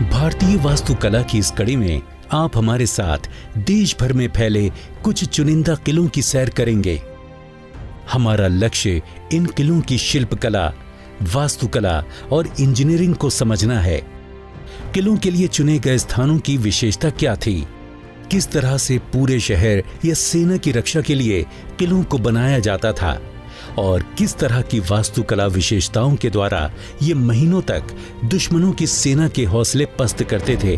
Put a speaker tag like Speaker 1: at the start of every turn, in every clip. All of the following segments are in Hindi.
Speaker 1: भारतीय वास्तुकला की इस कड़ी में आप हमारे साथ देश भर में फैले कुछ चुनिंदा किलों की सैर करेंगे। हमारा लक्ष्य इन किलों की शिल्पकला, वास्तुकला और इंजीनियरिंग को समझना है। किलों के लिए चुने गए स्थानों की विशेषता क्या थी, किस तरह से पूरे शहर या सेना की रक्षा के लिए किलों को बनाया जाता था और किस तरह की वास्तुकला विशेषताओं के द्वारा ये महीनों तक दुश्मनों की सेना के हौसले पस्त करते थे।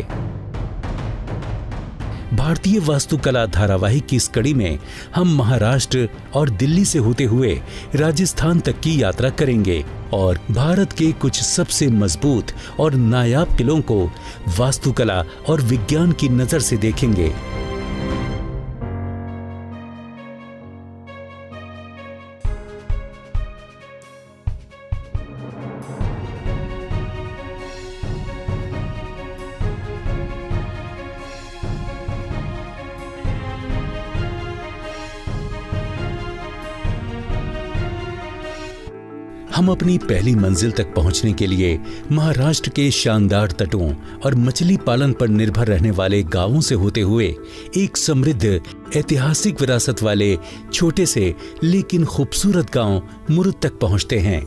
Speaker 1: भारतीय वास्तुकला धारावाहिक की इस कड़ी में हम महाराष्ट्र और दिल्ली से होते हुए राजस्थान तक की यात्रा करेंगे और भारत के कुछ सबसे मजबूत और नायाब किलों को वास्तुकला और विज्ञान की नजर से देखेंगे। हम अपनी पहली मंजिल तक पहुंचने के लिए महाराष्ट्र के शानदार तटों और मछली पालन पर निर्भर रहने वाले गांवों से होते हुए एक समृद्ध ऐतिहासिक विरासत वाले छोटे से लेकिन खूबसूरत गांव मुरुद तक पहुंचते हैं।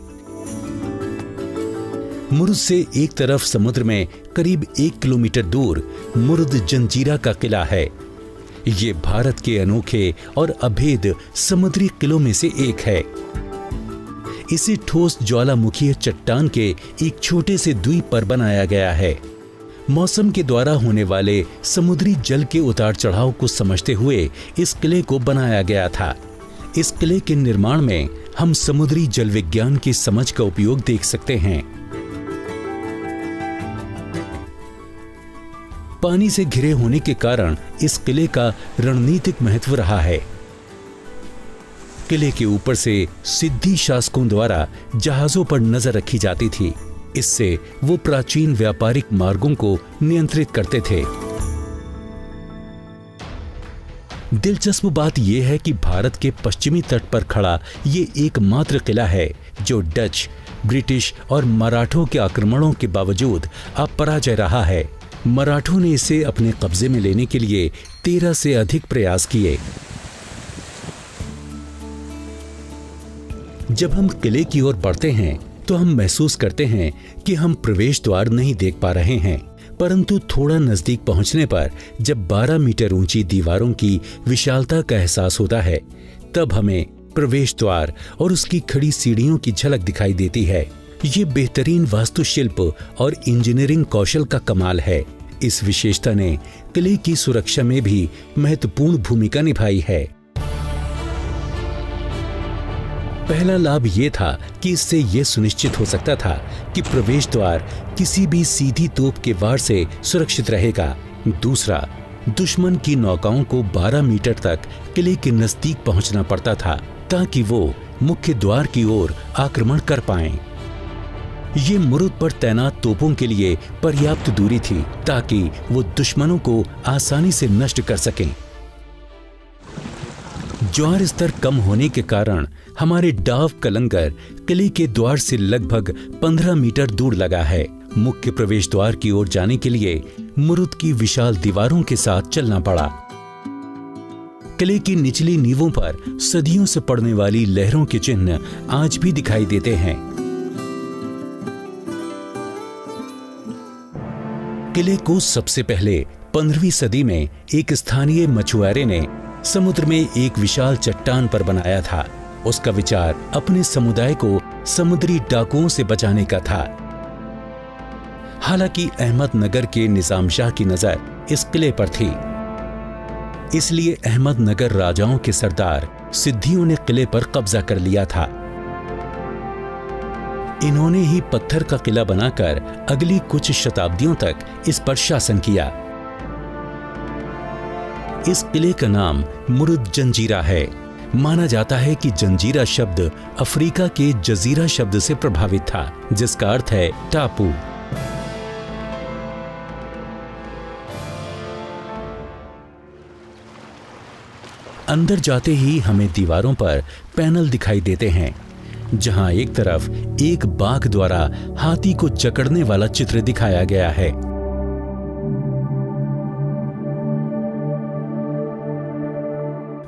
Speaker 1: मुरुद से एक तरफ समुद्र में करीब 1 किलोमीटर दूर मुरुद जंजीरा का किला है। ये भारत के अनोखे और अभेद समुद्री किलों में से एक है। इसे ठोस ज्वालामुखीय चट्टान के एक छोटे से द्वीप पर बनाया गया है। मौसम के द्वारा होने वाले समुद्री जल के उतार चढ़ाव को समझते हुए इस किले को बनाया गया था। इस किले के निर्माण में हम समुद्री जल विज्ञान की समझ का उपयोग देख सकते हैं। पानी से घिरे होने के कारण इस किले का रणनीतिक महत्व रहा है। किले के ऊपर से सिद्धि शासकों द्वारा जहाजों पर नजर रखी जाती थी। इससे वो प्राचीन व्यापारिक मार्गों को नियंत्रित करते थे। दिलचस्प बात यह है कि भारत के पश्चिमी तट पर खड़ा ये एकमात्र किला है जो डच, ब्रिटिश और मराठों के आक्रमणों के बावजूद अपराजय रहा है। मराठों ने इसे अपने कब्जे में लेने के लिए 13 से अधिक प्रयास किए। जब हम किले की ओर बढ़ते हैं तो हम महसूस करते हैं कि हम प्रवेश द्वार नहीं देख पा रहे हैं, परंतु थोड़ा नजदीक पहुंचने पर जब 12 मीटर ऊंची दीवारों की विशालता का एहसास होता है, तब हमें प्रवेश द्वार और उसकी खड़ी सीढ़ियों की झलक दिखाई देती है। ये बेहतरीन वास्तुशिल्प और इंजीनियरिंग कौशल का कमाल है। इस विशेषता ने किले की सुरक्षा में भी महत्वपूर्ण भूमिका निभाई है। पहला लाभ ये था कि इससे यह सुनिश्चित हो सकता था कि प्रवेश द्वार किसी भी सीधी तोप के वार से सुरक्षित रहेगा। दूसरा, दुश्मन की नौकाओं को 12 मीटर तक किले के नजदीक पहुंचना पड़ता था ताकि वो मुख्य द्वार की ओर आक्रमण कर पाएं। ये मुरुद पर तैनात तोपों के लिए पर्याप्त दूरी थी ताकि वो दुश्मनों को आसानी से नष्ट कर सकें। ज्वार स्तर कम होने के कारण हमारे डाव का लंगर किले के द्वार से लगभग 15 मीटर दूर लगा है। मुख्य प्रवेश द्वार की ओर जाने के लिए मुरुद की विशाल दीवारों के साथ चलना पड़ा। किले की निचली नींवों पर सदियों से पड़ने वाली लहरों के चिन्ह आज भी दिखाई देते हैं। किले को सबसे पहले 15वीं सदी में एक स्थानीय मछुआरे ने समुद्र में एक विशाल चट्टान पर बनाया था। उसका विचार अपने समुदाय को समुद्री डाकुओं से बचाने का था। हालांकि अहमदनगर के निजाम शाह की नजर इस किले पर थी, इसलिए अहमदनगर राजाओं के सरदार सिद्धियों ने किले पर कब्जा कर लिया था। इन्होंने ही पत्थर का किला बनाकर अगली कुछ शताब्दियों तक इस पर शासन किया। इस किले का नाम मुरुद जंजीरा है। माना जाता है कि जंजीरा शब्द अफ्रीका के जजीरा शब्द से प्रभावित था, जिसका अर्थ है टापू। अंदर जाते ही हमें दीवारों पर पैनल दिखाई देते हैं, जहां एक तरफ एक बाघ द्वारा हाथी को जकड़ने वाला चित्र दिखाया गया है।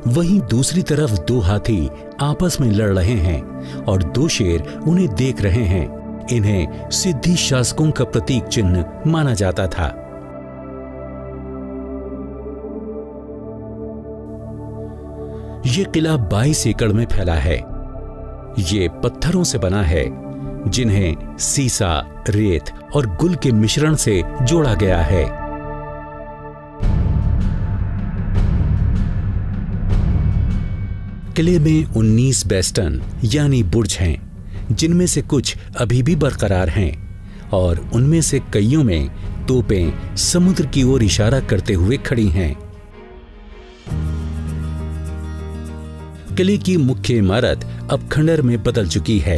Speaker 1: वहीं दूसरी तरफ 2 हाथी आपस में लड़ रहे हैं और 2 शेर उन्हें देख रहे हैं। इन्हें सिद्धि शासकों का प्रतीक चिन्ह माना जाता था। ये किला 22 एकड़ में फैला है। ये पत्थरों से बना है जिन्हें सीसा, रेत और गुल के मिश्रण से जोड़ा गया है। किले में 19 बेस्टन यानी बुर्ज हैं, जिनमें से कुछ अभी भी बरकरार हैं और उनमें से कईयों में तोपें समुद्र की ओर इशारा करते हुए खड़ी हैं। किले की मुख्य इमारत अब खंडर में बदल चुकी है।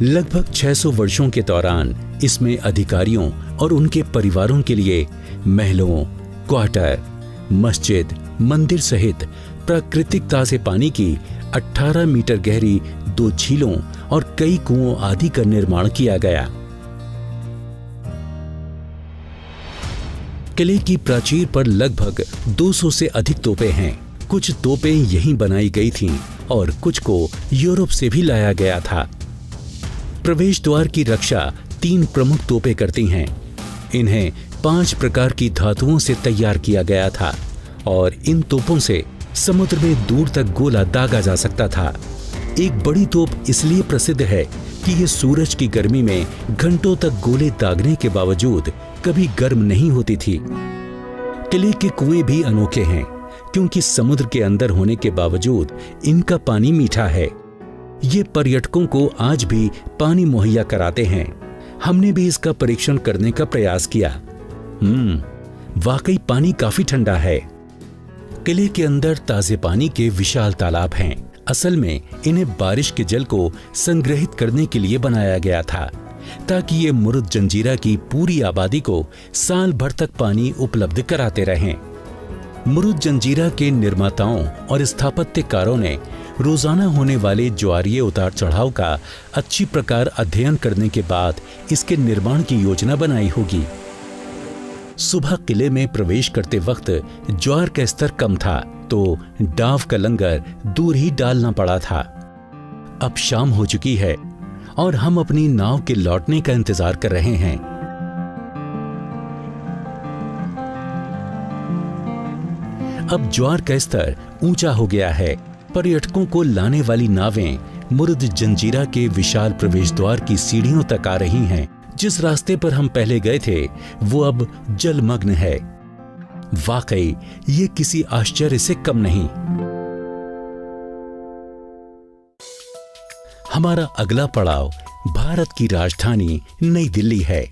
Speaker 1: लगभग 600 वर्षों के दौरान इसमें अधिकारियों और उनके परिवारों के लिए महलों, क्वार्टर, मस्जिद, मंदिर सहित प्राकृतिक ताजे पानी की 18 मीटर गहरी 2 झीलों और कई कुओं आदि का निर्माण किया गया। किले की प्राचीर पर लगभग 200 से अधिक तोपें हैं। कुछ तोपें यहीं बनाई गई थीं और कुछ को यूरोप से भी लाया गया था। प्रवेश द्वार की रक्षा 3 प्रमुख तोपें करती हैं। इन्हें 5 प्रकार की धातुओं से तैयार किया गया था और इन तोपों से समुद्र में दूर तक गोला दागा जा सकता था। एक बड़ी तोप इसलिए प्रसिद्ध है कि ये सूरज की गर्मी में घंटों तक गोले दागने के बावजूद कभी गर्म नहीं होती थी। किले के कुएं भी अनोखे हैं क्योंकि समुद्र के अंदर होने के बावजूद इनका पानी मीठा है। ये पर्यटकों को आज भी पानी मुहैया कराते हैं। हमने भी इसका परीक्षण करने का प्रयास किया। वाकई पानी काफी ठंडा है। किले के अंदर ताजे पानी के विशाल तालाब हैं। असल में इन्हें बारिश के जल को संग्रहित करने के लिए बनाया गया था ताकि ये मुरुद जंजीरा की पूरी आबादी को साल भर तक पानी उपलब्ध कराते रहें। मुरुद जंजीरा के निर्माताओं और स्थापत्यकारों ने रोजाना होने वाले ज्वारीय उतार चढ़ाव का अच्छी प्रकार अध्ययन करने के बाद इसके निर्माण की योजना बनाई होगी। सुबह किले में प्रवेश करते वक्त ज्वार का स्तर कम था तो डाव का लंगर दूर ही डालना पड़ा था। अब शाम हो चुकी है और हम अपनी नाव के लौटने का इंतजार कर रहे हैं। अब ज्वार का स्तर ऊंचा हो गया है। पर्यटकों को लाने वाली नावें मुरुद जंजीरा के विशाल प्रवेश द्वार की सीढ़ियों तक आ रही हैं। जिस रास्ते पर हम पहले गए थे वो अब जलमग्न है। वाकई ये किसी आश्चर्य से कम नहीं। हमारा अगला पड़ाव भारत की राजधानी नई दिल्ली है,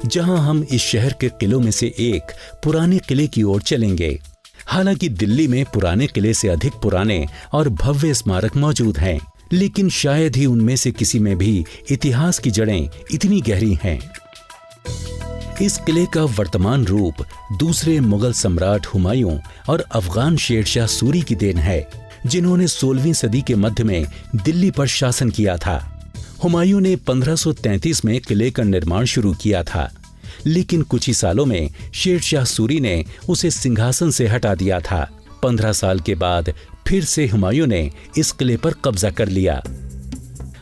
Speaker 1: जहां हम इस शहर के किलों में से एक पुराने किले की ओर चलेंगे। हालांकि दिल्ली में पुराने किले से अधिक पुराने और भव्य स्मारक मौजूद हैं, लेकिन शायद ही उनमें से किसी में भी इतिहास की जड़ें इतनी गहरी हैं। इस किले का वर्तमान रूप दूसरे मुगल सम्राट हुमायूं और अफगान शेरशाह सूरी की देन है, जिन्होंने 16वीं सदी के मध्य में दिल्ली पर शासन किया था। हुमायूं ने 1533 में किले का निर्माण शुरू किया था, लेकिन कुछ ही सालों में शेरशाह सूरी ने उसे सिंहासन से हटा दिया था। 15 साल के बाद फिर से हुमायूं ने इस किले पर कब्जा कर लिया।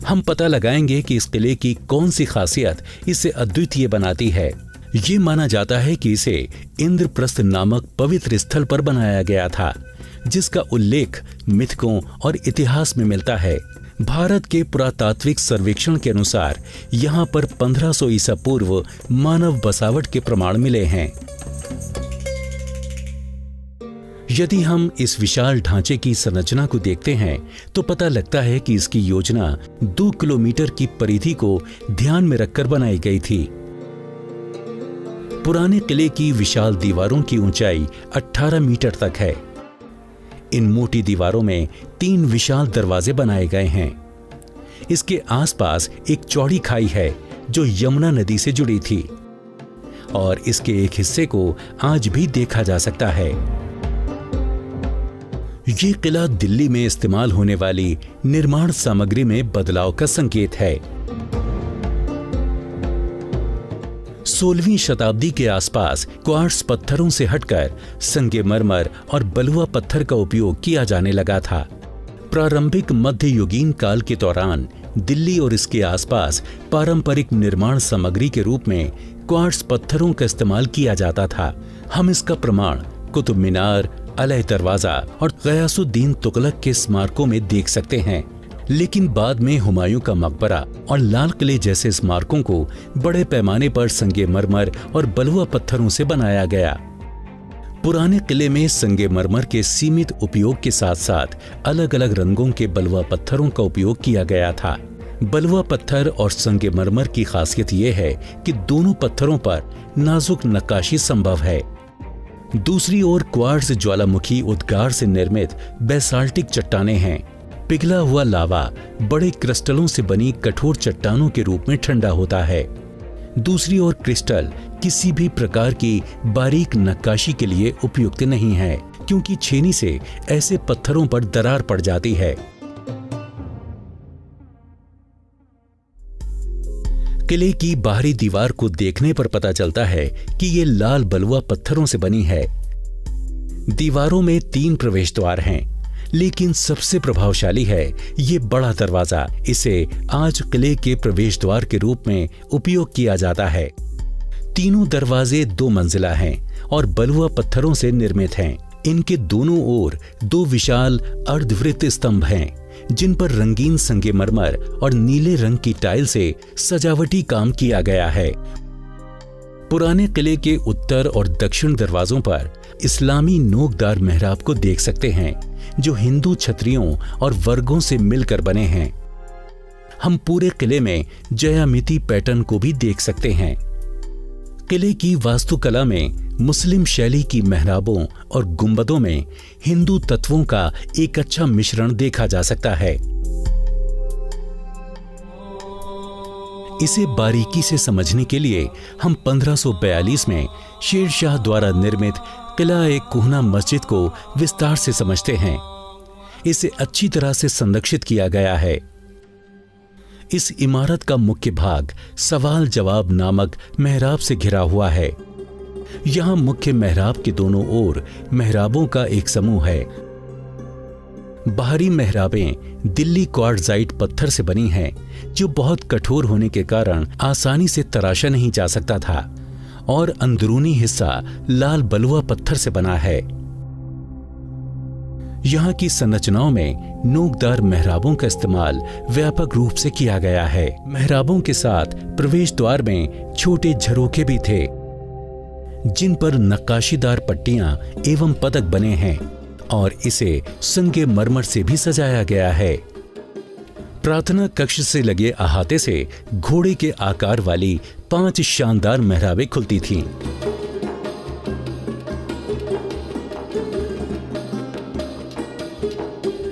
Speaker 1: हम पता लगाएंगे कि इस किले की कौन सी खासियत इसे अद्वितीय बनाती है। ये माना जाता है कि इसे इंद्रप्रस्थ नामक पवित्र स्थल पर बनाया गया था, जिसका उल्लेख मिथकों और इतिहास में मिलता है। भारत के पुरातात्विक सर्वेक्षण के अनुसार यहाँ पर 1500 ईसा पूर्व मानव बसावट के प्रमाण मिले हैं। यदि हम इस विशाल ढांचे की संरचना को देखते हैं तो पता लगता है कि इसकी योजना 2 किलोमीटर की परिधि को ध्यान में रखकर बनाई गई थी। पुराने किले की विशाल दीवारों की ऊंचाई 18 मीटर तक है। इन मोटी दीवारों में 3 विशाल दरवाजे बनाए गए हैं। इसके आसपास एक चौड़ी खाई है जो यमुना नदी से जुड़ी थी और इसके एक हिस्से को आज भी देखा जा सकता है। ये किला दिल्ली में इस्तेमाल होने वाली निर्माण सामग्री में बदलाव का संकेत है। 16वीं शताब्दी के आसपास क्वार्ट्ज पत्थरों से हटकर संगमरमर और बलुआ पत्थर का उपयोग किया जाने लगा था। प्रारंभिक मध्ययुगीन काल के दौरान दिल्ली और इसके आसपास पारंपरिक निर्माण सामग्री के रूप में क्वार्ट्ज पत्थरों का इस्तेमाल किया जाता था। हम इसका प्रमाण कुतुब मीनार, अलह दरवाजा और गयासुद्दीन तुगलक के स्मारकों में देख सकते हैं। लेकिन बाद में हुमायूं का मकबरा और लाल किले जैसे स्मारकों को बड़े पैमाने पर संगमरमर और बलुआ पत्थरों से बनाया गया। पुराने किले में संगमरमर के सीमित उपयोग के साथ साथ अलग अलग रंगों के बलुआ पत्थरों का उपयोग किया गया था। बलुआ पत्थर और संगमरमर की खासियत यह है कि दोनों पत्थरों पर नाजुक नक्काशी संभव है। दूसरी ओर क्वार्ट्ज ज्वालामुखी उद्गार से निर्मित बेसाल्टिक चट्टानें हैं। पिघला हुआ लावा बड़े क्रिस्टलों से बनी कठोर चट्टानों के रूप में ठंडा होता है। दूसरी ओर क्रिस्टल किसी भी प्रकार की बारीक नक्काशी के लिए उपयुक्त नहीं है, क्योंकि छेनी से ऐसे पत्थरों पर दरार पड़ जाती है। किले की बाहरी दीवार को देखने पर पता चलता है कि ये लाल बलुआ पत्थरों से बनी है। दीवारों में 3 प्रवेश द्वार हैं, लेकिन सबसे प्रभावशाली है ये बड़ा दरवाजा। इसे आज किले के प्रवेश द्वार के रूप में उपयोग किया जाता है। तीनों दरवाजे 2 मंजिला हैं और बलुआ पत्थरों से निर्मित हैं। इनके दोनों ओर 2 विशाल अर्धवृत्त स्तंभ हैं, जिन पर रंगीन संगमरमर और नीले रंग की टाइल से सजावटी काम किया गया है। पुराने किले के उत्तर और दक्षिण दरवाजों पर इस्लामी नोकदार मेहराब को देख सकते हैं, जो हिंदू छतरियों और वर्गों से मिलकर बने हैं। हम पूरे किले में ज्यामिति पैटर्न को भी देख सकते हैं। किले की वास्तुकला में मुस्लिम शैली की मेहराबों और गुंबदों में हिंदू तत्वों का एक अच्छा मिश्रण देखा जा सकता है। इसे बारीकी से समझने के लिए हम 1542 में शेर शाह द्वारा निर्मित किला-ए-कुहना मस्जिद को विस्तार से समझते हैं। इसे अच्छी तरह से संरक्षित किया गया है। इस इमारत का मुख्य भाग सवाल जवाब नामक मेहराब से घिरा हुआ है। यहाँ मुख्य मेहराब के दोनों ओर मेहराबों का एक समूह है। बाहरी मेहराबें दिल्ली क्वार्ट्जाइट पत्थर से बनी हैं, जो बहुत कठोर होने के कारण आसानी से तराशा नहीं जा सकता था, और अंदरूनी हिस्सा लाल बलुआ पत्थर से बना है। यहाँ की संरचनाओं में नोकदार मेहराबों का इस्तेमाल व्यापक रूप से किया गया है। मेहराबों के साथ प्रवेश द्वार में छोटे झरोखे भी थे, जिन पर नक्काशीदार पट्टियां एवं पदक बने हैं, और इसे संगमरमर से भी सजाया गया है। प्रार्थना कक्ष से लगे अहाते से घोड़े के आकार वाली 5 शानदार मेहराबें खुलती थीं।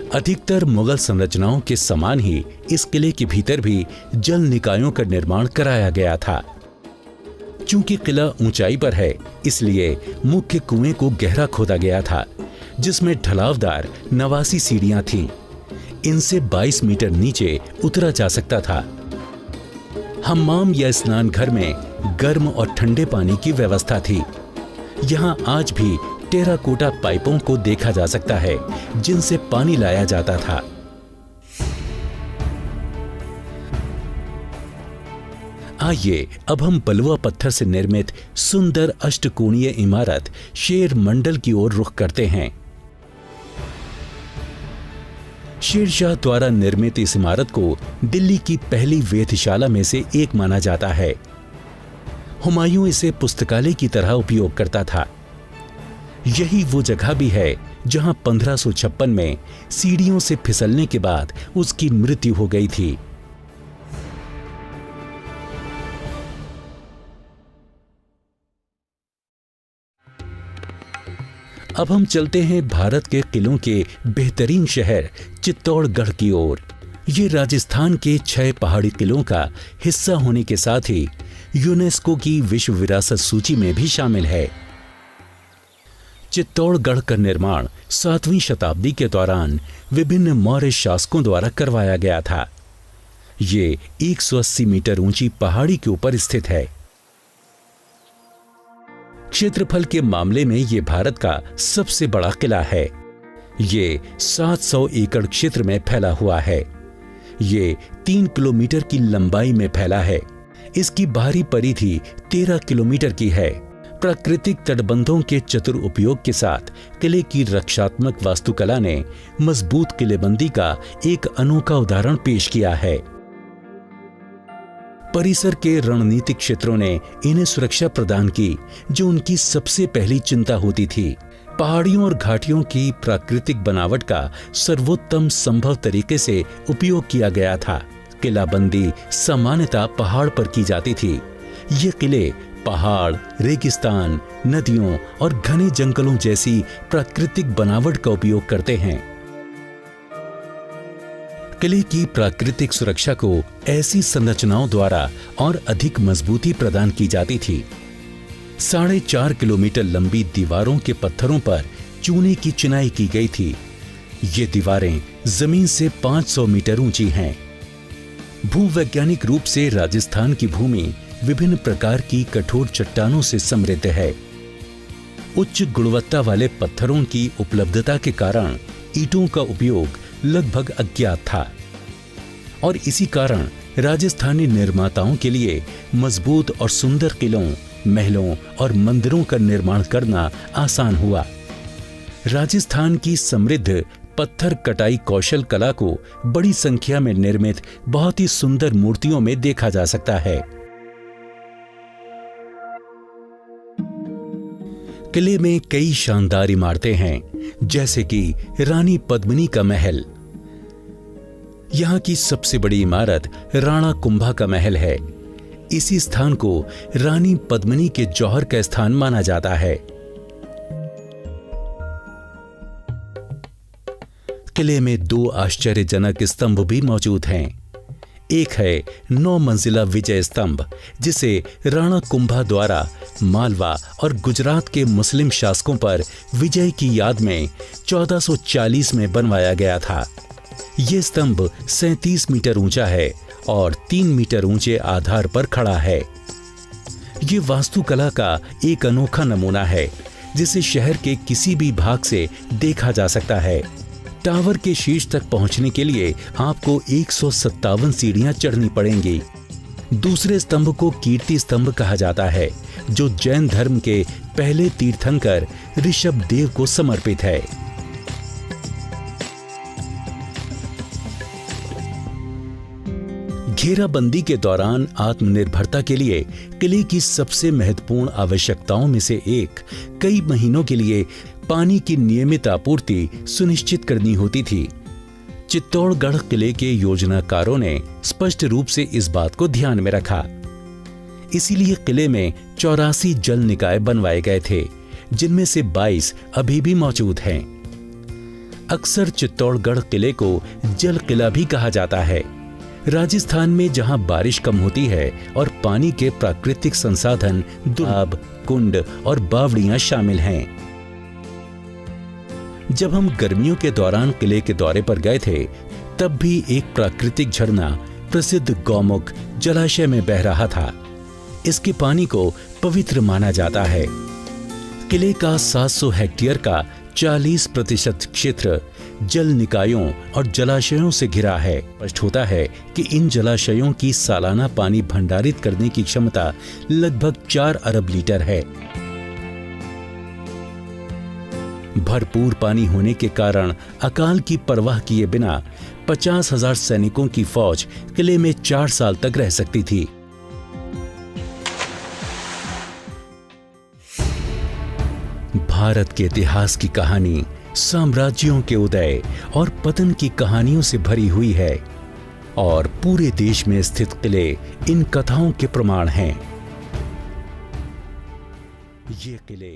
Speaker 1: अधिकतर मुगल संरचनाओं के समान ही इस किले के भीतर भी जल निकायों का निर्माण कराया गया था। चूंकि किला ऊंचाई पर है, इसलिए मुख्य कुएं को गहरा खोदा गया था, जिसमें ढलावदार 89 सीढ़ियां थीं। इनसे 22 मीटर नीचे उतरा जा सकता था। हम्माम या स्नान घर में गर्म और ठंडे पानी की व्यवस्था थी। यहाँ आज भी टेराकोटा पाइपों को देखा जा सकता है, जिनसे पानी लाया जाता था। आइए अब हम बलुआ पत्थर से निर्मित सुंदर अष्टकोणीय इमारत शेर मंडल की ओर रुख करते हैं। शेरशाह द्वारा निर्मित इस इमारत को दिल्ली की पहली वेधशाला में से एक माना जाता है। हुमायूं इसे पुस्तकालय की तरह उपयोग करता था। यही वो जगह भी है जहां 1556 में सीढ़ियों से फिसलने के बाद उसकी मृत्यु हो गई थी। अब हम चलते हैं भारत के किलों के बेहतरीन शहर चित्तौड़गढ़ की ओर। ये राजस्थान के 6 पहाड़ी किलों का हिस्सा होने के साथ ही यूनेस्को की विश्व विरासत सूची में भी शामिल है। चित्तौड़गढ़ का निर्माण 7वीं शताब्दी के दौरान विभिन्न मौर्य शासकों द्वारा करवाया गया था। ये 180 मीटर ऊंची पहाड़ी के ऊपर स्थित है। क्षेत्रफल के मामले में ये भारत का सबसे बड़ा किला है। ये 700 एकड़ क्षेत्र में फैला हुआ है। ये 3 किलोमीटर की लंबाई में फैला है। इसकी बाहरी परिधि 13 किलोमीटर की है। प्राकृतिक तटबंधों के चतुर उपयोग के साथ किले की रक्षात्मक वास्तुकला ने मजबूत किलेबंदी का एक अनोखा उदाहरण पेश किया है। परिसर के रणनीतिक क्षेत्रों ने इन्हें सुरक्षा प्रदान की, जो उनकी सबसे पहली चिंता होती थी। पहाड़ियों और घाटियों की प्राकृतिक बनावट का सर्वोत्तम संभव तरीके से उपयोग किया गया था। किलाबंदी सामान्यतः पहाड़ पर की जाती थी। ये किले पहाड़, रेगिस्तान, नदियों और घने जंगलों जैसी प्राकृतिक बनावट का उपयोग करते हैं। किले की प्राकृतिक सुरक्षा को ऐसी संरचनाओं द्वारा और अधिक मजबूती प्रदान की जाती थी। 4.5 किलोमीटर लंबी दीवारों के पत्थरों पर चूने की चिनाई की गई थी। ये दीवारें जमीन से 500 मीटर ऊंची हैं। भूवैज्ञानिक रूप से राजस्थान की भूमि विभिन्न प्रकार की कठोर चट्टानों से समृद्ध है। उच्च गुणवत्ता वाले पत्थरों की उपलब्धता के कारण ईंटों का उपयोग लगभग अज्ञात था और इसी कारण राजस्थानी निर्माताओं के लिए मजबूत और सुंदर किलों, महलों और मंदिरों का निर्माण करना आसान हुआ। राजस्थान की समृद्ध पत्थर कटाई कौशल कला को बड़ी संख्या में निर्मित बहुत ही सुंदर मूर्तियों में देखा जा सकता है। किले में कई शानदार इमारतें हैं, जैसे कि रानी पद्मिनी का महल। यहाँ की सबसे बड़ी इमारत राणा कुंभा का महल है। इसी स्थान को रानी पद्मिनी के जौहर का स्थान माना जाता है। किले में 2 आश्चर्यजनक स्तंभ भी मौजूद हैं। एक है 9 मंजिला विजय स्तंभ, जिसे राणा कुंभा द्वारा मालवा और गुजरात के मुस्लिम शासकों पर विजय की याद में 1440 में बनवाया गया था। यह स्तंभ 37 मीटर ऊंचा है और 3 मीटर ऊंचे आधार पर खड़ा है। ये वास्तुकला का एक अनोखा नमूना है, जिसे शहर के किसी भी भाग से देखा जा सकता है। टावर के शीर्ष तक पहुंचने के लिए आपको 157 सीढ़ियां चढ़नी पड़ेंगी। दूसरे स्तंभ को कीर्ति स्तंभ कहा जाता है, जो जैन धर्म के पहले तीर्थंकर ऋषभ देव को समर्पित है। घेराबंदी के दौरान आत्मनिर्भरता के लिए किले की सबसे महत्वपूर्ण आवश्यकताओं में से एक कई महीनों के लिए पानी की नियमित आपूर्ति सुनिश्चित करनी होती थी। चित्तौड़गढ़ किले के योजनाकारों ने स्पष्ट रूप से इस बात को ध्यान में रखा। इसीलिए किले में 84 जल निकाय बनवाए गए थे, जिनमें से 22 अभी भी मौजूद हैं। अक्सर चित्तौड़गढ़ किले को जल किला भी कहा जाता है। राजस्थान में जहां बारिश कम होती है और पानी के प्राकृतिक संसाधन तालाब, कुंड और बावड़ियां शामिल हैं। जब हम गर्मियों के दौरान किले के दौरे पर गए थे, तब भी एक प्राकृतिक झरना प्रसिद्ध गौमुख जलाशय में बह रहा था। इसके पानी को पवित्र माना जाता है। किले का 700 हेक्टेयर का 40% क्षेत्र जल निकायों और जलाशयों से घिरा है। स्पष्ट होता है कि इन जलाशयों की सालाना पानी भंडारित करने की क्षमता लगभग 4 अरब लीटर है। भरपूर पानी होने के कारण अकाल की परवाह किए बिना 50,000 सैनिकों की फौज किले में 4 साल तक रह सकती थी। भारत के इतिहास की कहानी साम्राज्यों के उदय और पतन की कहानियों से भरी हुई है और पूरे देश में स्थित किले इन कथाओं के प्रमाण हैं। ये किले